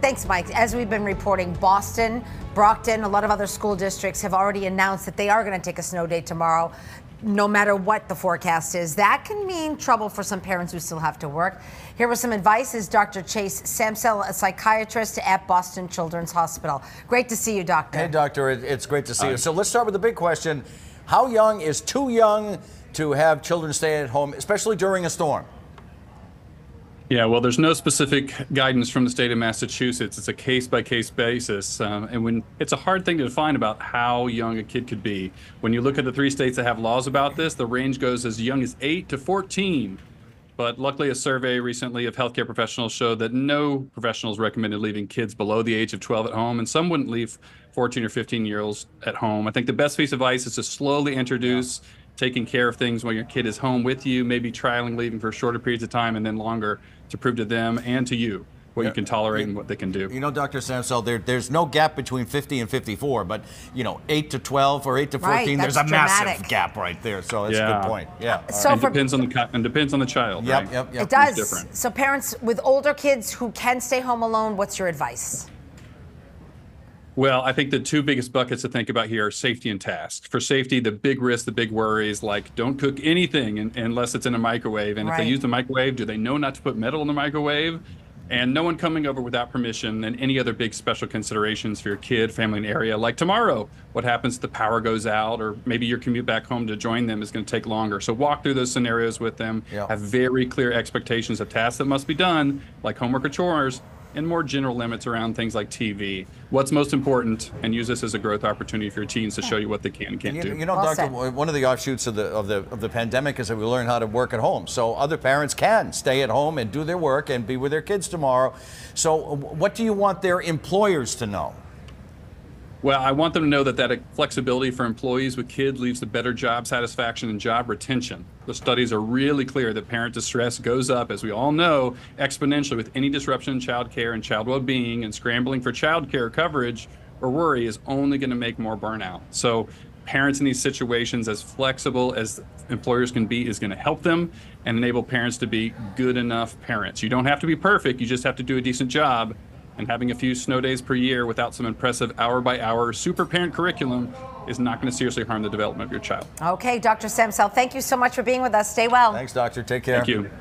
Thanks, Mike. As we've been reporting, Boston, Brockton, a lot of other school districts have already announced that they are going to take a snow day tomorrow, no matter what the forecast is. That can mean trouble for some parents who still have to work. Here was some advice is Dr. Chase Samsel, a psychiatrist at Boston Children's Hospital. Great to see you, doctor. Hey, doctor, it's great to see you. So let's start with the big question. How young is too young to have children stay at home, especially during a storm? Yeah, well, there's no specific guidance from the state of Massachusetts. It's a case-by-case basis. And when it's a hard thing to define about how young a kid could be. When you look at the 3 states that have laws about this, the range goes as young as 8 to 14. But luckily, a survey recently of healthcare professionals showed that no professionals recommended leaving kids below the age of 12 at home, and some wouldn't leave 14 or 15-year-olds at home. I think the best piece of advice is to slowly introduce taking care of things when your kid is home with you, maybe trialing leaving for shorter periods of time and then longer to prove to them and to you what you can tolerate and what they can do. You know, Dr. Samsel, there's no gap between 50 and 54, but, 8 to 12 or 8 to 14, there's a massive gap right there. So that's a good point. Yeah. So it depends on the child. Yep, right? It does. So parents with older kids who can stay home alone, what's your advice? Well, I think the 2 biggest buckets to think about here are safety and task. For safety, the big risk, the big worries, like don't cook anything unless it's in a microwave. And if they use the microwave, do they know not to put metal in the microwave? And no one coming over without permission, and any other big special considerations for your kid, family, and area. Like tomorrow, what happens if the power goes out, or maybe your commute back home to join them is going to take longer. So walk through those scenarios with them, have very clear expectations of tasks that must be done, like homework or chores, and more general limits around things like TV. What's most important, and use this as a growth opportunity for your teens to show you what they can and can't do. You know, doctor, one of the offshoots of the pandemic is that we learn how to work at home. So other parents can stay at home and do their work and be with their kids tomorrow. So what do you want their employers to know? Well, I want them to know that flexibility for employees with kids leads to better job satisfaction and job retention. The studies are really clear that parent distress goes up, as we all know, exponentially with any disruption in child care and child well-being, and scrambling for child care coverage or worry is only going to make more burnout. So parents in these situations, as flexible as employers can be, is going to help them and enable parents to be good enough parents. You don't have to be perfect, you just have to do a decent job. And having a few snow days per year without some impressive hour-by-hour super parent curriculum is not going to seriously harm the development of your child. Okay, Dr. Samsel, thank you so much for being with us. Stay well. Thanks, doctor. Take care. Thank you.